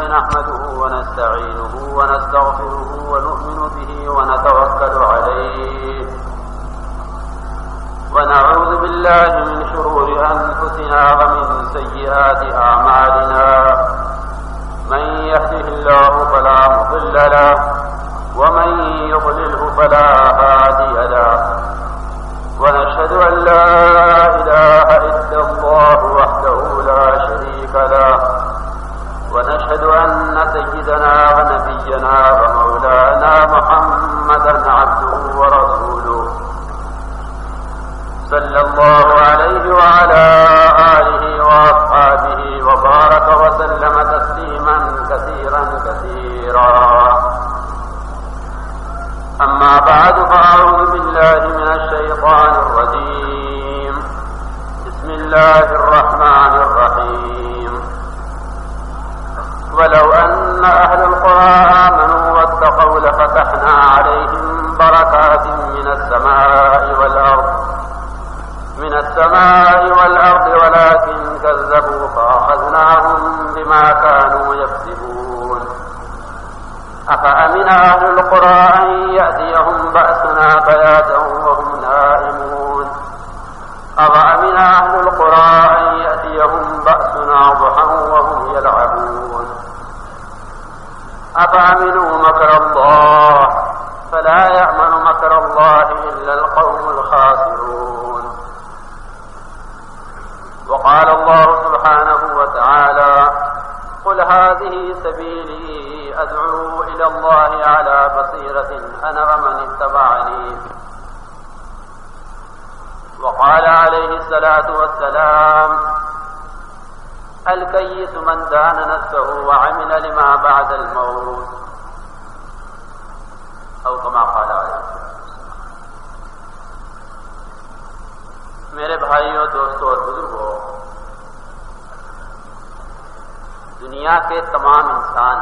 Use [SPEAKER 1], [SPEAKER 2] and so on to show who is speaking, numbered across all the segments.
[SPEAKER 1] نحمده ونستعينه ونستغفره ونؤمن به ونتوكل عليه ونعوذ بالله من شرور أنفسنا ومن سيئات أعمالنا من يهده الله فلا مضل له ومن يضلله فلا هادي له ونشهد أن لا إله إلا الله وحده لا شريك له ونشهد أن سيدنا ونبينا ومولانا محمدا عبده ورسوله صلى الله عليه وعلى آله وأصحابه وبارك وسلم تسليما كثيرا كثيرا أما بعد فأعوذ بالله من الشيطان الرجيم بسم الله الرحمن الرحيم ولو أن أهل القرى آمنوا واتقوا لفتحنا عليهم بركات من السماء والأرض ولكن كذبوا فأخذناهم بما كانوا يكسبون أفأمن أهل القرى أن يأتيهم بأسنا بياتا وهم نائمون أفأمن أهل القرى أن يأتيهم بأسنا ضحى وهم يلعبون أفأمنوا مكر الله فلا يأمن مكر الله إلا القوم الخاسرون وقال الله سبحانه وتعالى قل هذه سبيلي أدعو إلى الله على بصيرة أنا ومن اتبعني وقال عليه الصلاة والسلام الكيس من دان نفسه وعمل لما بعد الموت او كما قال عليه السلام. میرے بھائیوں، دوستوں اور بزرگوں، دنیا کے تمام انسان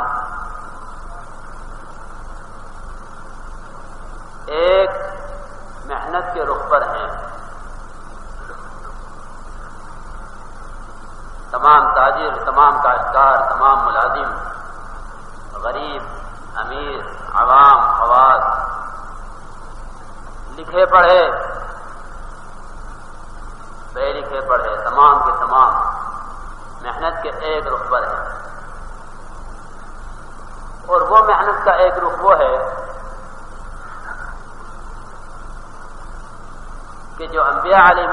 [SPEAKER 1] ایک محنت کے رخ پر ہیں. تمام تاجر، تمام کاشتکار، تمام ملازم، غریب، امیر، عوام، خواص، لکھے پڑھے، بے لکھے پڑھے، تمام کے تمام محنت کے ایک رخ پر ہیں. اور وہ محنت کا ایک رخ وہ ہے کہ جو انبیاء علیہ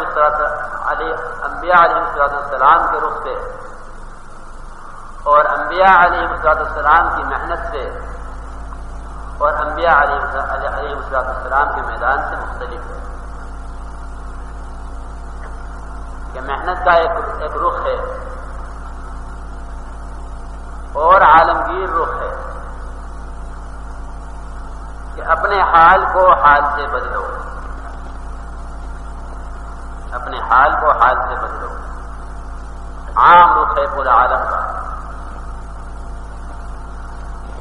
[SPEAKER 1] السلام کے رخ سے اور انبیاء علیہ السلام کی محنت سے اور انبیاء علیہ السلام کے میدان سے مختلف ہے. کہ محنت کا ایک رخ ہے اور عالمگیر رخ ہے کہ اپنے حال کو حال سے بدلو، اپنے حال کو حال سے بدلو. عام رخ ہے پورا عالم کا.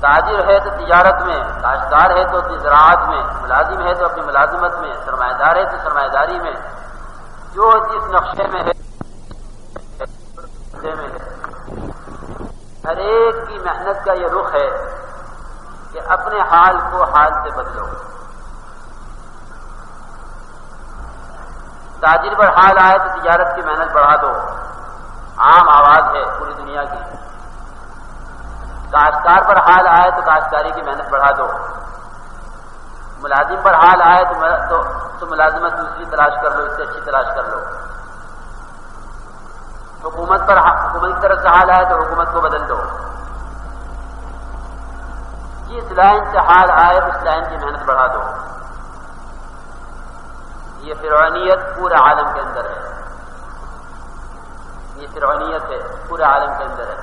[SPEAKER 1] تاجر ہے تو تجارت میں، کاشتکار ہے تو زراعت میں، ملازم ہے تو اپنی ملازمت میں، سرمایہ دار ہے تو سرمایہ داری میں. جو جس نقشے میں ہے ہر ایک کی محنت کا یہ رخ ہے کہ اپنے حال کو حال سے بدلو. تاجر پر حال آئے تو تجارت کی محنت بڑھا دو، عام آواز ہے پوری دنیا کی. کاشتکار پر حال آئے تو کاشتکاری کی محنت بڑھا دو. ملازم پر حال آئے تو ملازمت دوسری تلاش کر لو، اس سے اچھی تلاش کر لو. حکومت کی طرف سے حال آئے تو حکومت کو بدل دو. جس لائن سے حال آئے اس لائن کی محنت بڑھا دو. یہ فرعونیت پورے عالم کے اندر ہے. یہ فرعونیت ہے پورے عالم کے اندر ہے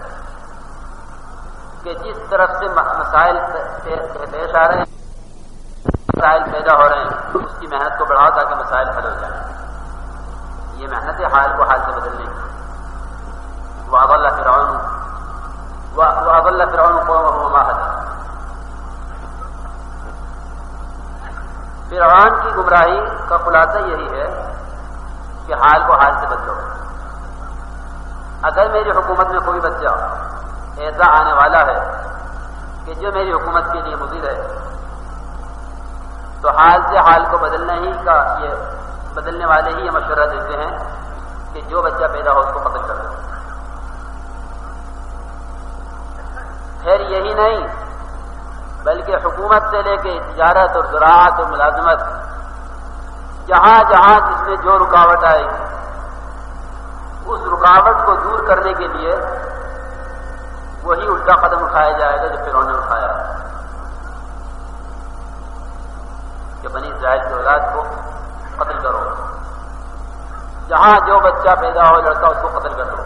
[SPEAKER 1] کہ جس طرف سے مسائل پیش آ رہے ہیں، مسائل پیدا ہو رہے ہیں، اس کی محنت کو بڑھاؤ تاکہ مسائل حل ہو جائیں. یہ محنت ہے حال کو حال سے بدلنے کی. وَأَضَلَّ فِرْعَوْنُ قَوْمَهُ وَمَا هَدَىٰ. فرعون کی گمراہی کا خلاصہ یہی ہے کہ حال کو حال سے بدلو. اگر میری حکومت میں کوئی بچہ ایسا آنے والا ہے کہ جو میری حکومت کے لیے مضر ہے، تو حال سے حال کو بدلنے والے ہی یہ مشورہ دیتے ہیں کہ جو بچہ پیدا ہو اس کو قتل کر دو۔ پھر یہی نہیں بلکہ حکومت سے لے کے تجارت اور زراعت اور ملازمت، جہاں جہاں جس میں جو رکاوٹ آئے گی اس رکاوٹ کو دور کرنے کے لیے وہی الٹا قدم اٹھایا جائے گا جو فرعون نے اٹھایا کہ بنی اسرائیل کی اولاد کو قتل کرو، جہاں جو بچہ پیدا ہو لڑکا اس کو قتل کر دو۔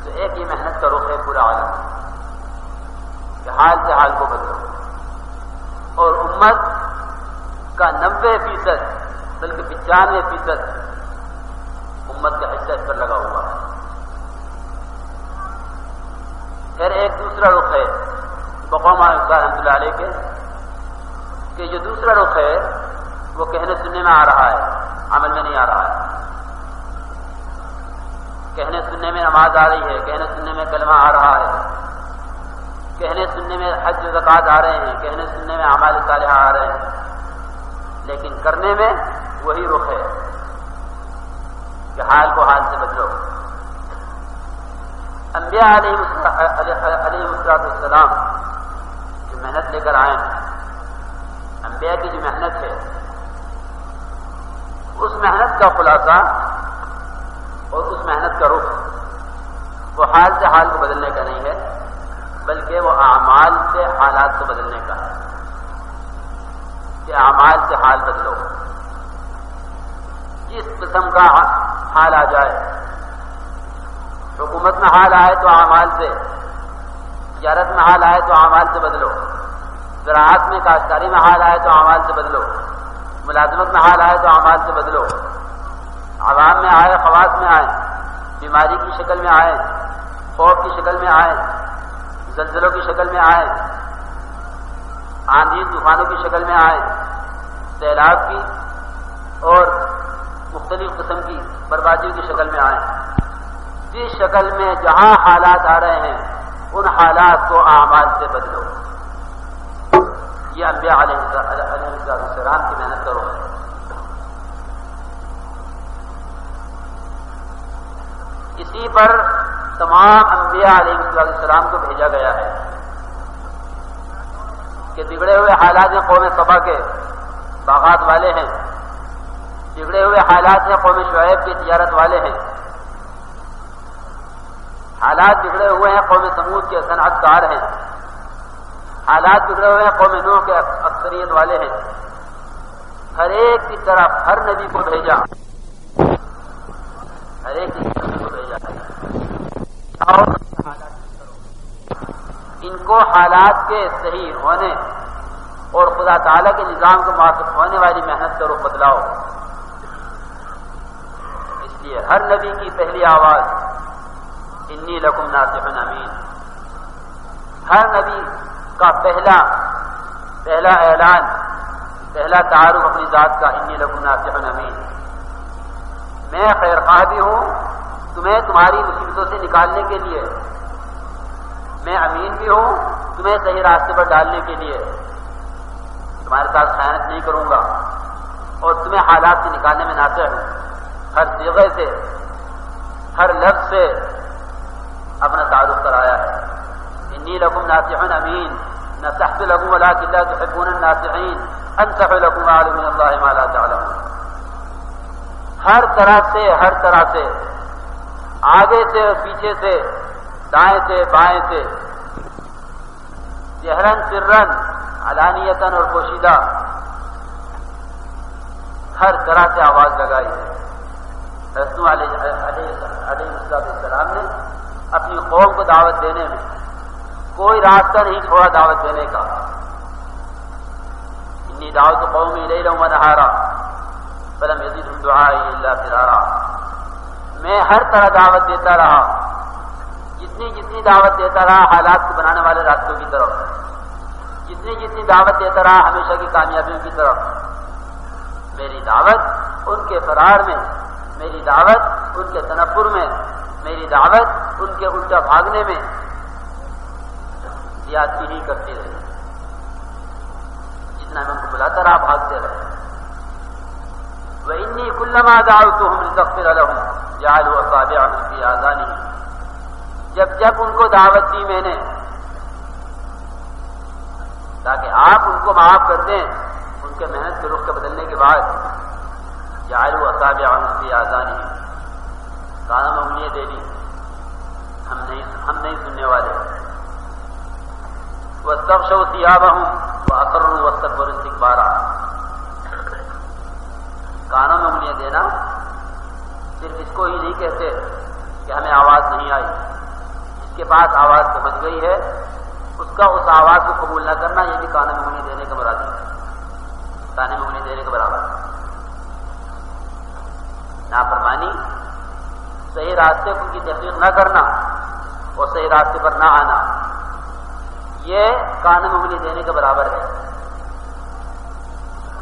[SPEAKER 1] تو ایک ہی محنت کا رخ ہے پورا عالم کہ حال سے حال کو بدلو، اور امت کا 90% بلکہ 95% امت کا حصہ اس پر لگا ہوا ہے۔ پھر ایک دوسرا رخ ہے بقوم رحمۃ اللہ علیہ کے کہ جو دوسرا رخ ہے وہ کہنے سننے میں آ رہا ہے، عمل میں نہیں آ رہا ہے۔ کہنے سننے میں نماز آ رہی ہے، کہنے سننے میں کلمہ آ رہا ہے، کہنے سننے میں حج و زکوٰۃ آ رہے ہیں، کہنے سننے میں اعمال صالحہ آ رہے ہیں، لیکن کرنے میں وہی رخ ہے کہ حال کو حال سے بدلو۔ انبیاء علیہ السلام جو محنت لے کر آئے ہیں، انبیاء کی جو محنت ہے اس محنت کا خلاصہ اور اس محنت کا رخ وہ حال سے حال کو بدلنے کا نہیں ہے بلکہ وہ اعمال سے حالات کو بدلنے کا ہے کہ اعمال سے حال بدلو۔ جس قسم کا حال آ جائے، حکومت میں حال آئے تو اعمال سے، تجارت میں حال آئے تو اعمال سے بدلو، زراعت میں کاشتکاری میں حال آئے تو اعمال سے بدلو، ملازمت میں حال آئے تو اعمال سے بدلو، عوام میں آئے، خواص میں آئے، بیماری کی شکل میں آئے، خوف کی شکل میں آئے، زلزلوں کی شکل میں آئے، آندھی طوفانوں کی شکل میں آئے، سیلاب کی اور مختلف قسم کی بربادیوں کی شکل میں آئے، جس شکل میں جہاں حالات آ رہے ہیں ان حالات کو اعمال سے بدلو۔ یہ انبیاء علیہ السلام کی محنت کرو ہے۔ اسی پر تمام انبیاء علیہ السلام کو بھیجا گیا ہے کہ بگڑے ہوئے حالات ہیں قوم سبا کے، باغات والے ہیں، بگڑے ہوئے حالات ہیں قوم شعیب کے، تجارت والے ہیں، حالات بگڑے ہوئے ہیں قوم سمود کے، صنعت کار ہیں، حالات بگڑے ہوئے ہیں قوم نوح کے، اکثریت والے ہیں۔ ہر ایک کی طرف ہر نبی کو بھیجا، ہر ایک کی نبی کو بھیجا اور ان کو حالات کے صحیح ہونے اور خدا تعالیٰ کے نظام کو موافق ہونے والی محنت کا رخ بدلاؤ۔ اس لیے ہر نبی کی پہلی آواز انی لکم ناصح امین، ہر نبی کا پہلا اعلان، پہلا تعارف اپنی ذات کا انی لکم ناصح امین، میں خیر خواہ بھی ہوں تمہیں تمہاری مصیبتوں سے نکالنے کے لیے، میں امین بھی ہوں تمہیں صحیح راستے پر ڈالنے کے لیے، تمہارے ساتھ خیانت نہیں کروں گا اور تمہیں حالات سے نکالنے میں ناصح ہوں۔ ہر صیغے سے، ہر لفظ سے اپنا تعارف کرایا ہے۔ انی لکم ناصح امین، نصحت لکم ولکن لا تحبون الناصحین، انصح لکم واعلم من اللہ ما لا تعلمون۔ ہر طرح سے آگے سے اور پیچھے سے، دائیں سے بائیں سے، جہرن سرن، علانیتاً اور پوشیدہ، ہر طرح سے آواز لگائی ہے۔ رسول علیہ السلام نے اپنی قوم کو دعوت دینے میں کوئی راستہ نہیں چھوڑا دعوت دینے کا۔ انی دعوت قومی لیلا ونہارا فلم یزدہم دعائی الا فرارا، میں ہر طرح دعوت دیتا رہا، جتنی دعوت دیتا رہا حالات کو بنانے والے راستوں کی طرف، جتنی دعوت دیتا رہا ہمیشہ کی کامیابیوں کی طرف۔ میری دعوت ان کے فرار میں، میری دعوت ان کے تنفر میں، میری دعوت ان کے الٹا بھاگنے میں زیادتی ہی کرتی رہی، جتنا میں ان کو بلاتا رہا بھاگتے رہے۔ وَإِنِّي كُلَّمَا دَعَوْتُهُمْ لِتَغْفِرَ لَهُمْ جَعَلُوا أَصَابِعَهُمْ فِي آذَانِهِمْ، جب ان کو دعوت دی میں نے تاکہ آپ ان کو معاف کر دیں، ان کے محنت کے رخ کے بدلنے کے بعد جعلوا أصابعهم في آذانهم، کانوں میں انگلیاں دے دی، ہم نہیں سننے والے۔ واستغشوا ثيابهم وأصروا واستكبروا استكبارا، کانوں میں انگلیاں دینا صرف اس کو ہی نہیں کہتے کہ ہمیں آواز نہیں آئی، جس کے پاس آواز پہنچ گئی ہے اس کا اس آواز کو قبول نہ کرنا، یہ بھی کانوں میں انگلی دینے کے برابر ہے، کانے میں انگلی دینے کے برابر ہے۔ نافرمانی، صحیح راستے کی تحقیق نہ کرنا اور صحیح راستے پر نہ آنا، یہ کانوں میں انگلی دینے کے برابر ہے۔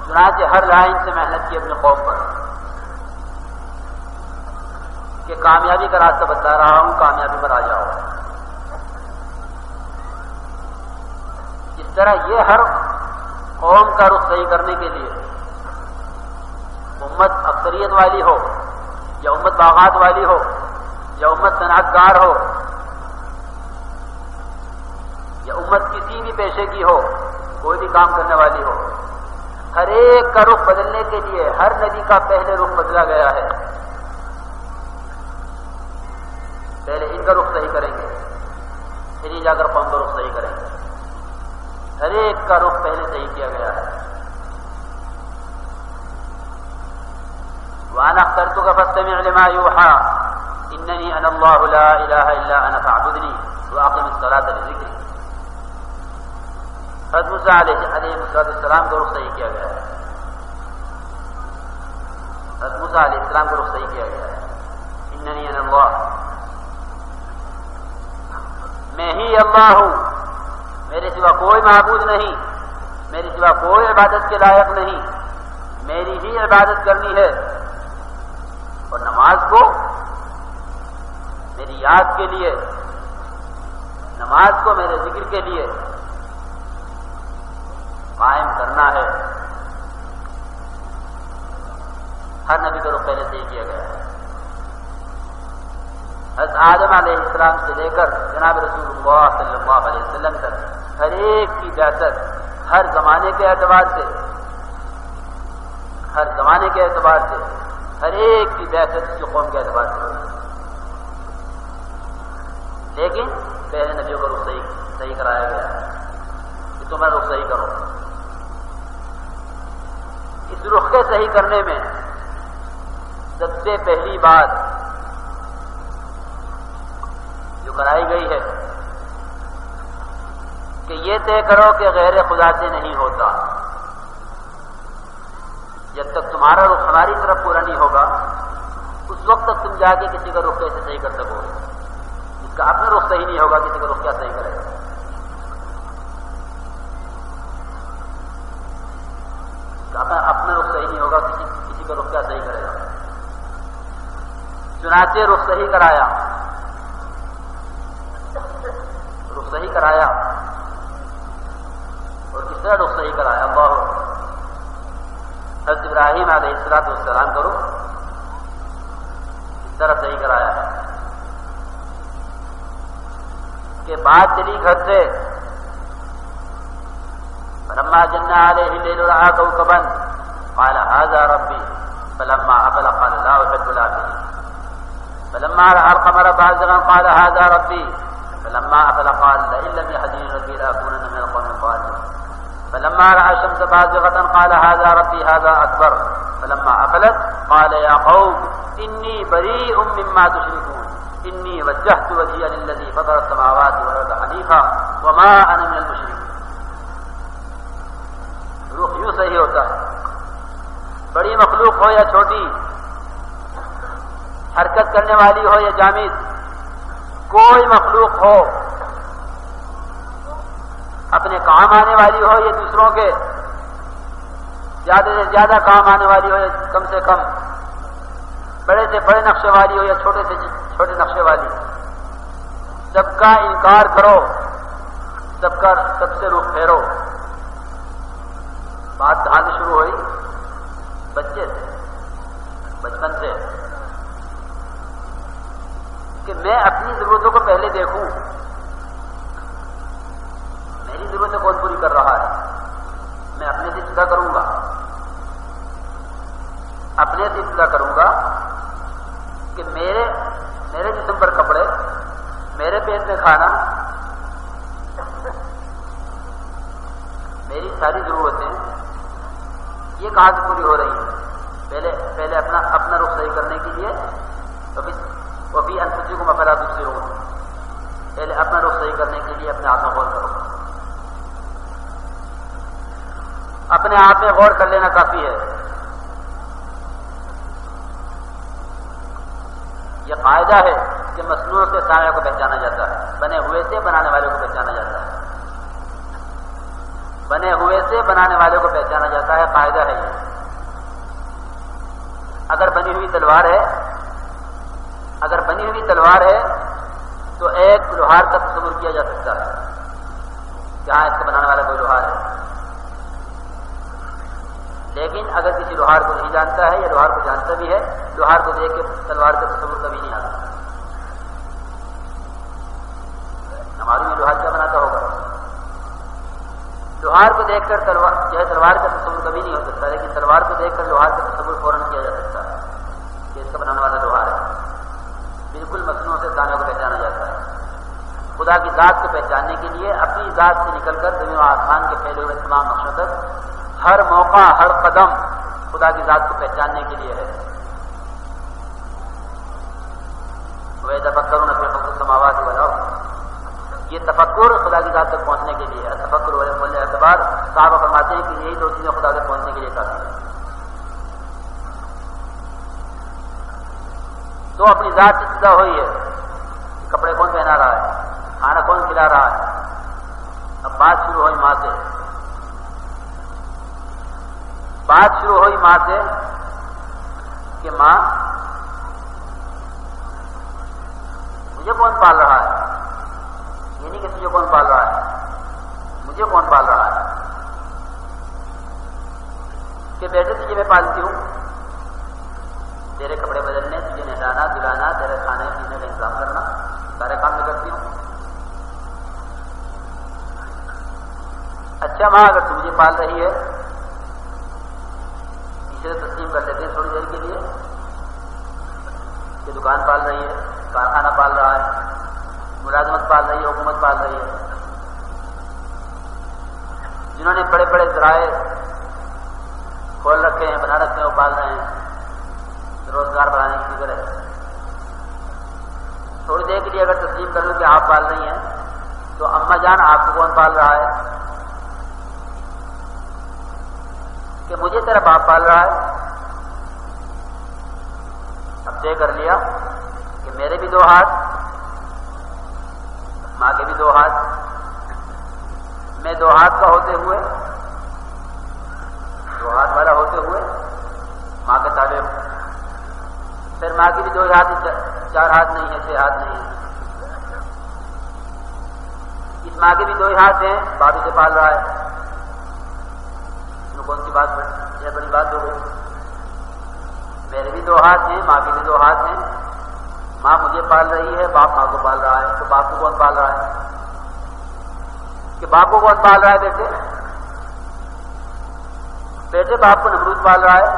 [SPEAKER 1] چنانچہ ہر لائن سے محنت کی اپنے قوم پر کہ کامیابی کا راستہ بتا رہا ہوں، کامیابی پر آ جاؤ۔ اس طرح یہ ہر قوم کا رخ صحیح کرنے کے لیے امت اکثریت والی ہو یا امت باغات والی ہو یا امت صنعت کار ہو یا امت کسی بھی پیشے کی ہو، کوئی بھی کام کرنے والی ہو، ہر ایک کا رخ بدلنے کے لیے ہر نبی کا پہلے رخ بدلا گیا ہے۔ پہلے ان کا رخ صحیح کریں گے، پھر ہی جا کر قوم کا رخ صحیح کریں گے۔ ہر ایک کا رخ پہلے صحیح کیا گیا ہے۔ وَأَنَا اخْتَرْتُكَ فَاسْتَمِعْ لِمَا يُوحَىٰ إِنَّنِي أَنَا اللَّهُ لَا إِلَٰهَ إِلَّا أَنَا فَاعْبُدْنِي وَأَقِمِ الصَّلَاةَ لِذِكْرِي۔ حضرت موسیٰ علیہ السلام کا رخ صحیح کیا گیا ہے، حضرت موسیٰ علیہ السلام کا رخ صحیح کیا گیا ہے۔ اننی انا اللہ، میں ہی اللہ ہوں، میرے سوا کوئی معبود نہیں، میرے سوا کوئی عبادت کے لائق نہیں، میری ہی عبادت کرنی ہے، اور نماز کو میری یاد کے لیے، نماز کو میرے ذکر کے لیے قائم کرنا ہے۔ ہر نبی کا رخ پہلے سے ہی کیا گیا ہے۔ حضرت آدم علیہ السلام سے لے کر جناب رسول اللہ صلی اللہ علیہ وسلم تک ہر ایک کی بعثت ہر زمانے کے اعتبار سے، ہر زمانے کے اعتبار سے، ہر ایک کی بعثت کی قوم کے اعتبار سے ہوئی، لیکن پہلے نبیوں کا رخ صحیح کرایا گیا ہے کہ تمہیں رخ صحیح کرو۔ اس رخ کے صحیح کرنے میں سب سے پہلی بات جو کرائی گئی ہے کہ یہ طے کرو کہ غیر خدا سے نہیں ہوتا۔ جب تک تمہارا رخ ہماری طرف پورا نہیں ہوگا اس وقت تک تم جا کے کسی کا رخ کیسے صحیح کر سکو گے؟ جس کا اپنا رخ صحیح نہیں ہوگا کسی کا رخ کیا صحیح کرے گا؟ اپنا رخ صحیح نہیں ہوگا کسی کا رخ کیا صحیح کرے گا؟ چنانچہ رخ صحیح کرایا، رخ صحیح کرایا، اور کس طرح رخ صحیح کرایا؟ اللہ حضرت ابراہیم علیہ السلام کا رخ اس طرح صحیح کرایا ہے کہ بات چلی گھر سے، فلما جن علیہ الليل رأى كوكبا قال هذا ربي فلما أفل قال لا أحب الآفلين فلما رأى القمر بازغا قال هذا ربي فلما أفل قال لئن لم يهدني ربي لأكونن من القوم الضالين فلما رأى الشمس بازغة قال هذا ربي هذا أكبر فلما أفلت قال يا قوم إني بريء مما تشركون إني وجهت وجهي للذي فطر السماوات والأرض حنيفا وما أنا من المشركين۔ رخ یوں صحیح ہوتا ہے، بڑی مخلوق ہو یا چھوٹی، حرکت کرنے والی ہو یا جامد، کوئی مخلوق ہو، اپنے کام آنے والی ہو یا دوسروں کے زیادہ سے زیادہ کام آنے والی ہو یا کم سے کم، بڑے سے بڑے نقشے والی ہو یا چھوٹے سے چھوٹے نقشے والی، سب کا انکار کرو، سب سے رخ پھیرو۔ بات کہاں سے شروع ہوئی؟ بچے سے، بچپن سے، کہ میں اپنی ضرورتوں کو پہلے دیکھوں، میری ضرورتیں کون پوری کر رہا ہے، میں اپنے سے ابتدا کروں گا، اپنے سے ابتدا کروں گا کہ میرے جسم پر کپڑے، میرے پیٹ میں کھانا، میری ساری ضرورتیں یہ کہاں سے پوری ہو رہی ہیں؟ پہلے اپنا رخ صحیح کرنے کے لیے وہ بھی انفسکم افلا تبصرون، پہلے اپنا رخ صحیح کرنے کے لیے اپنے آپ میں غور کرو، اپنے آپ میں غور کر لینا کافی ہے۔ یہ قاعدہ ہے کہ مصنوع سے صانع کو پہچانا جاتا ہے، بنے ہوئے سے بنانے والے کو پہچانا جاتا ہے، بنے ہوئے سے بنانے والے کو پہچانا جاتا ہے، قاعدہ ہے یہ۔ اگر بنی ہوئی تلوار ہے تو ایک لوہار کا تصور کیا جا سکتا ہے کہ ہاں اس کا بنانے والا کوئی لوہار ہے، لیکن اگر کسی لوہار کو نہیں جانتا ہے یا لوہار کو جانتا بھی ہے، لوہار کو دیکھ کے تلوار کا تصور کبھی نہیں آتا۔ ہمارے یہ لوہار کیا بناتا ہوگا؟ لوہار کو دیکھ کر تلوار کا تصور کبھی نہیں ہو سکتا، لیکن تلوار کو دیکھ کر لوہار کا تصور فوراً کیا جا سکتا ہے کہ اس کا بنانے والا لوہار ہے۔ بالکل مصنوع سے صانع کو پہچانا جاتا ہے۔ خدا کی ذات کو پہچاننے کے لیے اپنی ذات سے نکل کر زمین و آسمان کے پھیلے ہوئے تمام نقشوں تک ہر موقع، ہر قدم خدا کی ذات کو پہچاننے کے لیے ہے۔ وَيَتَفَكَّرُونَ فِي خَلْقِ السَّمَاوَاتِ وَالْأَرْضِ، یہ تفکر خدا کی ذات تک پہنچنے کے لیے ہے۔ تفکر والاعتبار، صحابہ فرماتے ہیں کہ یہی دو چیزیں خدا تک پہنچنے کے لیے کافی ہیں۔ تو اپنی ذات سے ابتدا ہوئی ہے، کپڑے کون پہنا رہا ہے، کھانا کون کھلا رہا ہے۔ اب بات شروع ہوئی ماں سے، کہ ماں مجھے کون پال رہا ہے، یہ نہیں کہ تجھے کون پال رہا ہے، مجھے کون پال رہا ہے، کہ بیٹے تجھے میں پالتی ہوں، تیرے کپڑے بدلنے، تجھے نہلانا دلانا، تیرے کھانے پینے کا انتظام کرنا، سارے کام میں کرتی ہوں۔ اچھا ماں، اگر تم مجھے پال رہی ہے، اسے تسلیم کر لیتے ہیں تھوڑی دیر کے لیے کہ دکان پال رہی ہے، کارخانہ پال رہا ہے، ملازمت پال رہی ہے، حکومت پال رہی ہے، جنہوں نے بڑے بڑے ذرائع کھول رکھے ہیں، بنا رکھے ہیں، وہ پال رہے ہیں، روزگار بڑھانے کی فکر ہے۔ تھوڑی دیر کے لیے اگر تسلیم کر لوں کہ آپ پال رہی ہیں، تو اماں جان آپ کو کون پال رہا ہے؟ کہ مجھے تیرا باپ پال رہا ہے۔ اب طے کر لیا کہ میرے بھی دو ہاتھ، ماں کے بھی دو ہاتھ، میں دو ہاتھ کا ہوتے ہوئے، دو ہاتھ والا ہوتے ہوئے ماں کے تابع ہوں۔ پھر ماں کی بھی دو ہاتھ، چار ہاتھ نہیں ہے، چھ ہاتھ نہیں ہے، اس ماں کے بھی دو ہاتھ ہیں، باپ اسے پال رہا ہے۔ کون سی بات یہ بڑی بات ہو گئی؟ میرے بھی دو ہاتھ ہیں، ماں کے بھی دو ہاتھ ہیں، ماں مجھے پال رہی ہے، باپ ماں کو پال رہا ہے۔ تو باپ کو کون پال رہا ہے؟ کہ باپ کو کون پال رہا ہے؟ بیٹے باپ کو نمرود پال رہا ہے۔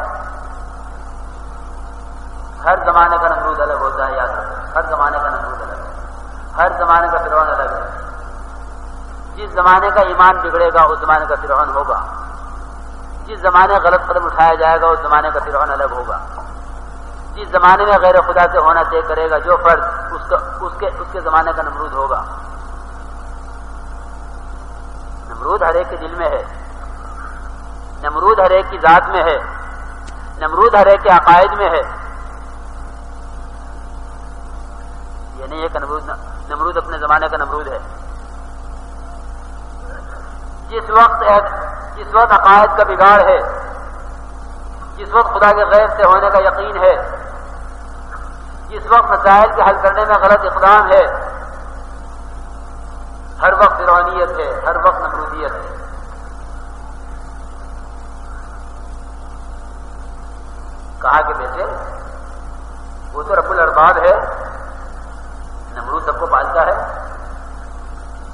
[SPEAKER 1] ہر زمانے کا نمرود الگ ہوتا ہے، یاد رکھو، ہر زمانے کا نمرود الگ ہے، ہر زمانے کا فرعون الگ ہے۔ جس زمانے کا ایمان بگڑے گا اس زمانے کا فرعون ہوگا، جس زمانے غلط قدم اٹھایا جائے گا اس زمانے کا فرعون الگ ہوگا، جس زمانے میں غیر خدا سے ہونا طے کرے گا جو فرد اس کے زمانے کا نمرود ہوگا۔ نمرود ہر ایک کے دل میں ہے، نمرود ہر ایک کی ذات میں ہے، نمرود ہر ایک کے عقائد میں ہے۔ یہ نہیں ہے کہ نمرود اپنے زمانے کا نمرود ہے۔ جس وقت عقائد کا بگاڑ ہے، جس وقت خدا کے غیب سے ہونے کا یقین ہے، جس وقت مسائل کے حل کرنے میں غلط اقدام ہے، ہر وقت فرعونیت ہے، ہر وقت نمرودیت ہے۔ کہا کہ بیٹے وہ تو رب الارباب ہے، نمرود سب کو پالتا ہے،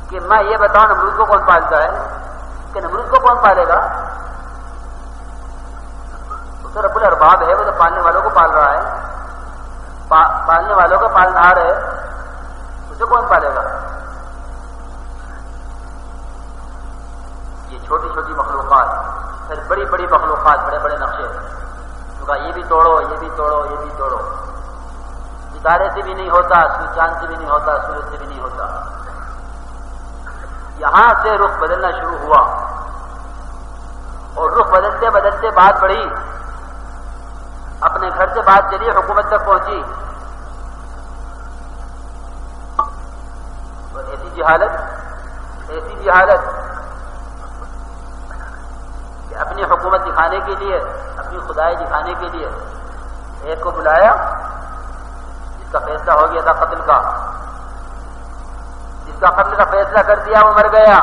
[SPEAKER 1] کہ میں یہ بتاؤں نمرود کو کون پالتا ہے، کہ نمرود کو کون پالے گا؟ وہ تو رب الارباب ہے، وہ تو پالنے والوں کو پال رہا ہے، پالنے والوں کا پالنہار ہے، اسے کون پالے گا؟ یہ چھوٹی چھوٹی مخلوقات، پھر بڑی بڑی مخلوقات، بڑے بڑے نقشے، یہ بھی توڑو، یہ بھی توڑو، یہ بھی توڑو، ستارے سے بھی نہیں ہوتا، چاند سے بھی نہیں ہوتا، سورج سے بھی نہیں ہوتا۔ یہاں سے رخ بدلنا شروع ہوا، اور رخ بدلتے بدلتے بات بڑھی، اپنے گھر سے بات چلی، حکومت تک پہنچی، اور ایسی جہالت کہ اپنی حکومت دکھانے کے لیے، اپنی خدائی دکھانے کے لیے ایک کو بلایا جس کا فیصلہ ہو گیا تھا قتل کا، جس کا قتل کا فیصلہ کر دیا وہ مر گیا،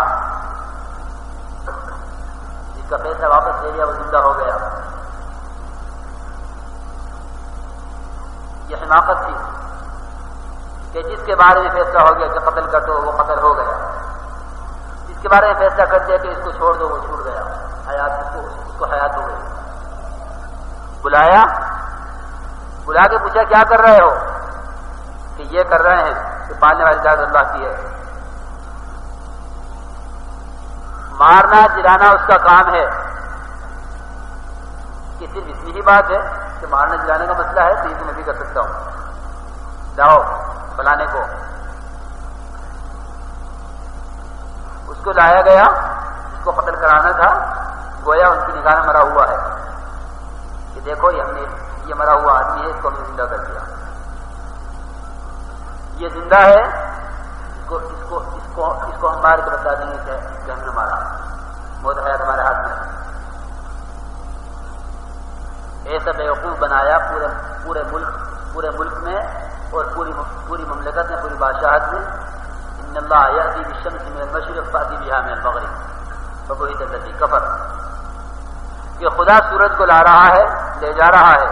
[SPEAKER 1] جس کا فیصلہ واپس لے لیا وہ زندہ ہو گیا۔ یہ حماقت تھی کہ جس کے بارے میں فیصلہ ہو گیا کہ قتل کر دو وہ قتل ہو گیا، جس کے بارے میں فیصلہ کر دیا کہ اس کو چھوڑ دو وہ چھوڑ گیا، حیات اس کو حیات ہو گئی۔ بلا کے پوچھا کیا کر رہے ہو؟ کہ یہ کر رہے ہیں کہ پالنے والی ذات اللہ کی ہے، مارنا جلانا اس کا کام ہے، کہ صرف اتنی ہی بات ہے کہ مارنے جلانے کا مسئلہ ہے تو یہ تو میں بھی کر سکتا ہوں، جاؤ بلانے کو۔ اس کو لایا گیا، اس کو قتل کرانا تھا، گویا ان کی نگاہ میں مرا ہوا ہے کہ دیکھو یہ مرا ہوا آدمی ہے، اس کو ہم نے زندہ کر دیا، یہ زندہ ہے، اس کو ہم مار کے بتا دیں گے کہ ہم نے مارا، موت حیات ہمارے ہاتھ میں۔ ایسا بیوقوف بنایا پورے ملک میں اور پوری مملکت میں، پوری بادشاہت میں۔ ان اللہ یأتی بالشمس من المشرق فأتی بها من المغرب فبہت الذی کفر، کہ خدا سورج کو لا رہا ہے، لے جا رہا ہے۔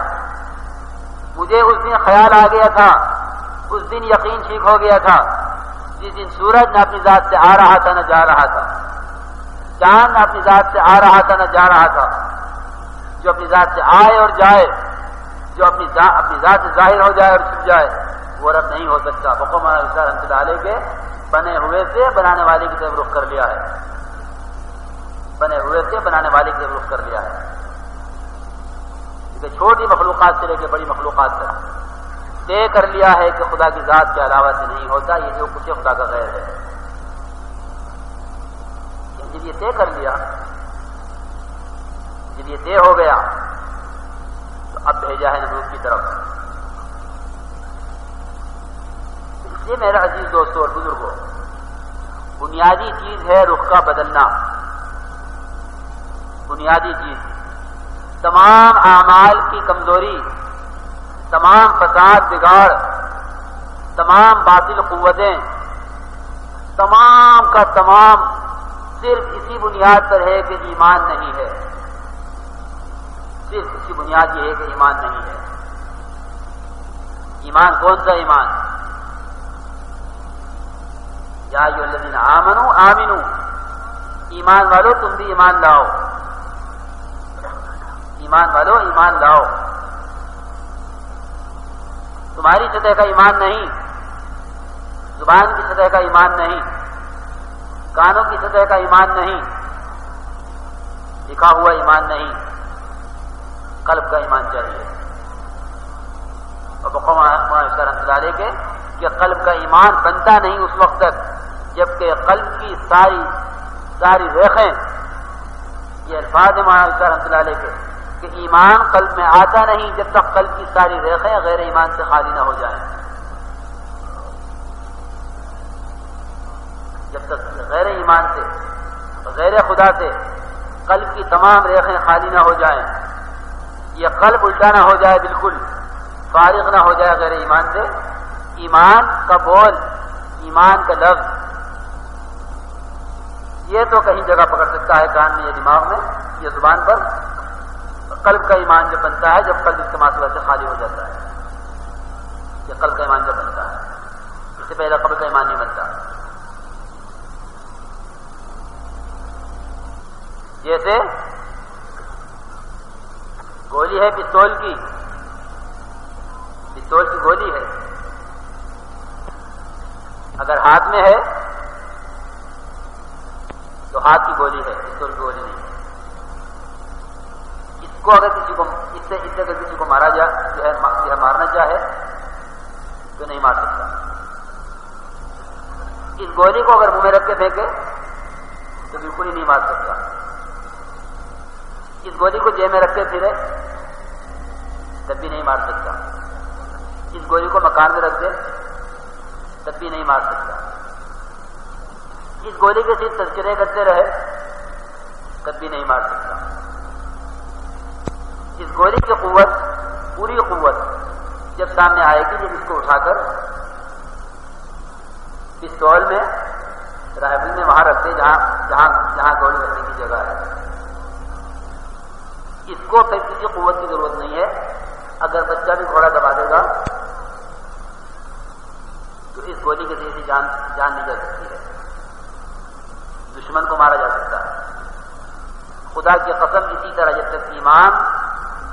[SPEAKER 1] مجھے اس دن خیال آ گیا تھا، اس دن یقین ٹھیک ہو گیا تھا، جس دن سورج نہ اپنی ذات سے آ رہا تھا نہ جا رہا تھا، چاند نہ اپنی ذات سے آ رہا تھا نہ جا رہا تھا۔ جو اپنی ذات سے آئے اور جائے، جو اپنی ذات سے ظاہر ہو جائے اور چھپ جائے، وہ رب نہیں ہو سکتا۔ بقوم رحمۃ اللہ علیہ کے بنے ہوئے سے بنانے والے کی طرف رخ کر لیا ہے، بنے ہوئے سے بنانے والے کی طرف رخ کر لیا ہے، کیونکہ چھوٹی مخلوقات سے لے کے بڑی مخلوقات تک طے کر لیا ہے کہ خدا کی ذات کے علاوہ سے نہیں ہوتا، یہ جو کچھ خدا کا غیر ہے۔ جب یہ طے کر لیا، جب یہ طے ہو گیا، تو اب بھیجا ہے نمرود کی طرف۔ اس لیے میرا عزیز دوستو اور بزرگوں، بنیادی چیز ہے رخ کا بدلنا، بنیادی چیز۔ تمام اعمال کی کمزوری، تمام فساد بگاڑ، تمام باطل قوتیں، تمام کا تمام صرف اسی بنیاد پر ہے کہ ایمان نہیں ہے، صرف اسی بنیاد یہ ہے کہ ایمان نہیں ہے۔ ایمان کون سا ایمان؟ یا ایھا الذین آمنوا آمنوا، ایمان والو تم بھی ایمان لاؤ، ایمان والو ایمان لاؤ۔ تمہاری سطح کا ایمان نہیں، زبان کی سطح کا ایمان نہیں، کانوں کی سطح کا ایمان نہیں، لکھا ہوا ایمان نہیں، قلب کا ایمان چاہیے۔ اور بقوم رحمۃ اللہ علیہ کے کہ قلب کا ایمان بنتا نہیں اس وقت تک جبکہ قلب کی ساری ریخیں، یہ الفاظ ہیں رحمۃ اللہ علیہ کے کہ ایمان قلب میں آتا نہیں جب تک قلب کی ساری ریخیں غیر ایمان سے خالی نہ ہو جائیں، جب تک غیر ایمان سے، غیر خدا سے قلب کی تمام ریخیں خالی نہ ہو جائیں، یہ قلب الٹا نہ ہو جائے، بالکل فارغ نہ ہو جائے غیر ایمان سے، ایمان کا بول، ایمان کا لفظ یہ تو کہیں جگہ پکڑ سکتا ہے، کان میں یا دماغ میں یا زبان پر. قلب کا ایمان جب بنتا ہے جب قلب اس کے ماسوہ سے خالی ہو جاتا ہے، یہ قلب کا ایمان جب بنتا ہے. اس سے پہلے قلب کا ایمان نہیں بنتا. جیسے گولی ہے پستول کی گولی ہے، اگر ہاتھ میں ہے تو ہاتھ کی گولی ہے، پستول کی گولی نہیں ہے. اس کو اگر کسی کو اس سے اگر کسی کو مارا مارنا چاہے تو نہیں مار سکتا. اس گولی کو اگر منہ میں رکھ کے پھینکے تو بالکل ہی نہیں مار سکتا. اس گولی کو جیب میں رکھ کے پھرے تب بھی نہیں مار سکتا. اس گولی کو مکان میں رکھ دے تب بھی نہیں مار سکتا. اس گولی کے صرف تذکرے کرتے رہے تب بھی نہیں مار سکتا. اس گولی کی قوت، پوری قوت جب سامنے آئے گی جب اس کو اٹھا کر پستول میں رائفل میں وہاں رکھتے جہاں گولی رکھنے کی جگہ ہے. اس کو پھر کسی قوت کی ضرورت نہیں ہے. اگر بچہ بھی گھوڑا دبا دے گا تو اس گولی کے ذریعے جان نہیں جا سکتی ہے. دشمن کو مارا جا سکتا ہے. خدا کی قسم اسی طرح جب تک ایمان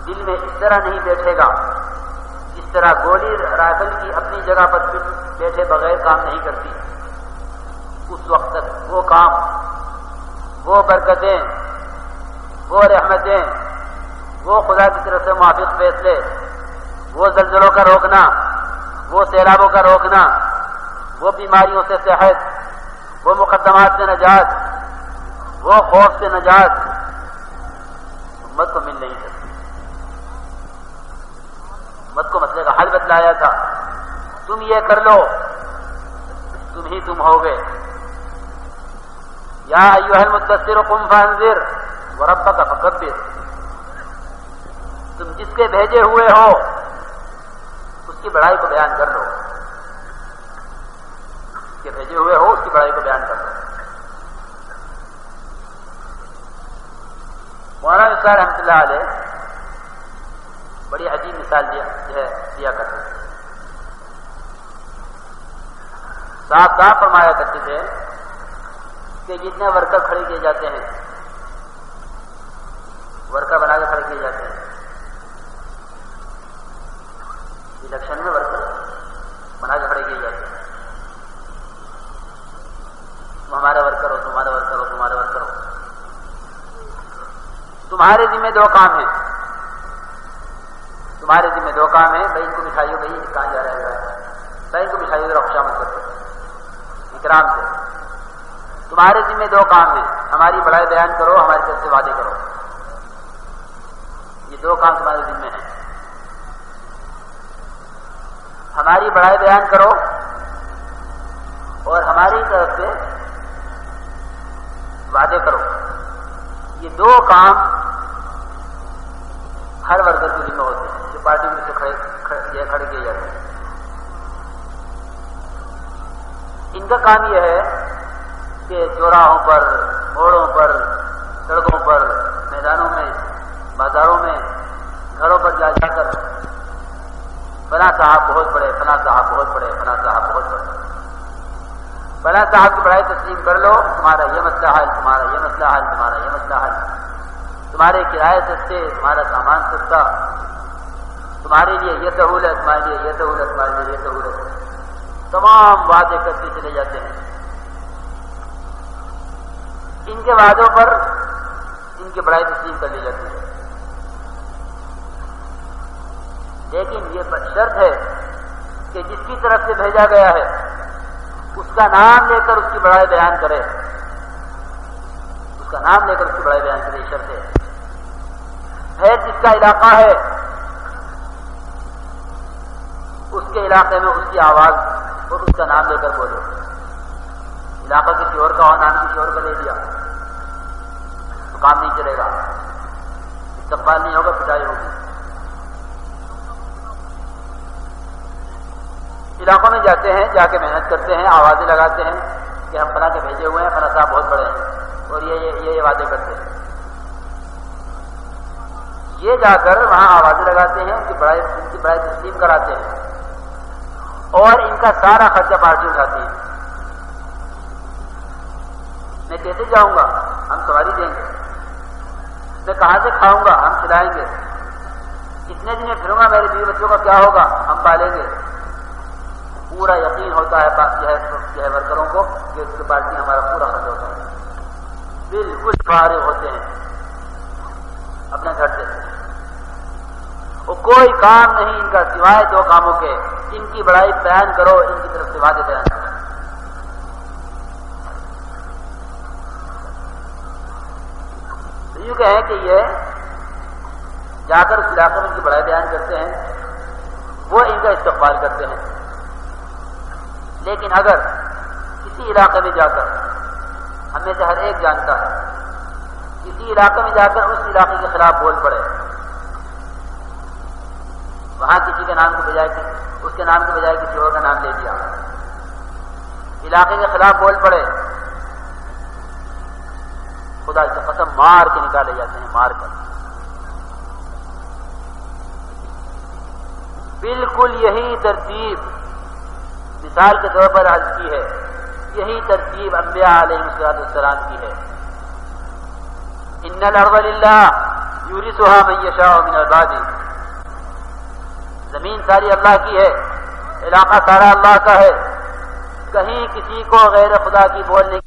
[SPEAKER 1] دل میں اس طرح نہیں بیٹھے گا، اس طرح گولی رائفل کی اپنی جگہ پر بیٹھے بغیر کام نہیں کرتی، اس وقت تک وہ کام، وہ برکتیں، وہ رحمتیں، وہ خدا کی طرف سے موافق فیصلے، وہ زلزلوں کا روکنا، وہ سیلابوں کا روکنا، وہ بیماریوں سے صحت، وہ مقدمات سے نجات، وہ خوف سے نجات امت کو مل نہیں سکتی. امت کو مسئلے کا حل بتلایا تھا، تم یہ کر لو تم ہی تم ہوگے. یا ایھا المدثر قم فانذر وربک فکبر. تم جس کے بھیجے ہوئے ہو اس کی بڑائی کو بیان کر لو. اس کے بھیجے ہوئے ہو اس کی بڑائی کو بیان کر لو. مولانا نثار رحمۃ اللہ علیہ بڑی عجیب مثال دیا کرتے تھے. صاف فرمایا کرتے تھے کہ جتنے ورکر کھڑے کیے جاتے ہیں، ورکر بنا کے کھڑے کیے جاتے ہیں الیکشن میں، ورکر بنا کے کھڑے کیے جاتے ہیں. تم ہمارے ورکر ہو، تمہارے ورکر ہو، تمہارے ورکر ہو. تمہارے ذمہ دو کام ہیں، تمہارے ذمہ دو کام ہیں. بھائی ان کو مٹھائی ہو، بھائی کہاں جا رہا ہے، بھائی ان کو مٹھائی ہو، خوشامد کرتے اکرام سے. تمہارے ذمہ دو کام ہیں، ہماری بڑائی بیان کرو، ہماری طرف سے وعدے کرو. یہ دو کام تمہارے ذمہ ہیں. ہماری بڑائی بیان کرو اور ہماری طرف سے وعدے کرو. یہ دو کام ہر ورکر کے ذمہ ہوتے ہیں جو پارٹی میں سے کھڑے کیے جاتے ہیں. ان کا کام یہ ہے کہ چوراہوں پر، موڑوں پر، سڑکوں پر، میدانوں میں، بازاروں میں، گھروں پر جا کر فلاں صاحب بہت بڑے، فلاں صاحب بہت بڑے، فلاں صاحب بہت بڑے، فلاں صاحب کی بڑائی تسلیم کر لو، تمہارا یہ مسئلہ حل، تمہارا یہ مسئلہ حل، تمہارا یہ مسئلہ حل، تمہارے کرائے سستے، تمہارا سامان سستا، تمہارے لیے یہ سہولت، تمہارے لیے یہ سہولت، تمہارے لیے یہ سہولت. تمام وعدے کرتے چلے جاتے ہیں. ان کے وعدوں پر ان کی بڑائی تسلیم کر لی جاتی ہے. لیکن یہ شرط ہے کہ جس کی طرف سے بھیجا گیا ہے اس کا نام لے کر اس کی بڑائی بیان کرے، اس کا نام لے کر اس کی بڑائی بیان کرے. یہ شرط ہے. جس کا علاقہ ہے اس کے علاقے میں اس کی آواز اور اس کا نام لے کر بولو. علاقہ کسی اور کا اور نام کسی اور کا لے دیا تو کام نہیں چلے گا، استقبال نہیں ہوگا، پٹائی ہوگی. علاقوں میں جاتے ہیں، جا کے محنت کرتے ہیں، آوازیں لگاتے ہیں، کہ ہم فلاں کے بھیجے ہوئے ہیں، فلاں صاحب بہت بڑے ہیں اور یہ وعدے کرتے ہیں. یہ جا کر وہاں آوازیں لگاتے ہیں، ان کی بڑائی تسلیم کراتے ہیں اور ان کا سارا خرچہ پارٹی اٹھاتی ہے. میں کیسے جاؤں گا؟ ہم سواری دیں گے. میں کہاں سے کھاؤں گا؟ ہم کھلائیں گے. کتنے دن میں پھروں گا؟ میرے بیوی بچوں کا کیا ہوگا؟ ہم پالیں گے. پورا یقین ہوتا ہے ورکروں کو کہ اس کی پارٹی ہمارا پورا خرچ ہوتا ہے. بالکل فارغ ہوتے ہیں اپنے گھر سے. وہ کوئی کام نہیں ان کا سوائے دو کاموں کے. ان کی بڑائی بیان کرو، ان کی طرف سے وعدے بیان کرو. تو یوں کہیں کہ یہ جا کر اس علاقے میں ان کی بڑائی بیان کرتے ہیں، وہ ان کا استقبال کرتے ہیں. لیکن اگر کسی علاقے میں جا کر، ہمیں سے ہر ایک جانتا ہے، کسی علاقے میں جا کر اس علاقے کے خلاف بول پڑے، وہاں کسی کے نام کے بجائے اس کے نام کے بجائے کسی اور کا نام لے دیا، علاقے کے خلاف بول پڑے، خدا کی قسم مار کے نکالے جاتے ہیں، مار کر. بالکل یہی ترتیب مثال کے طور پر عرض کی ہے، یہی ترتیب انبیاء علیہ السلام کی ہے. ان الارض للہ یورثها من یشاء من عباده. زمین ساری اللہ کی ہے، علاقہ سارا اللہ کا ہے. کہیں کسی کو غیر خدا کی بولنے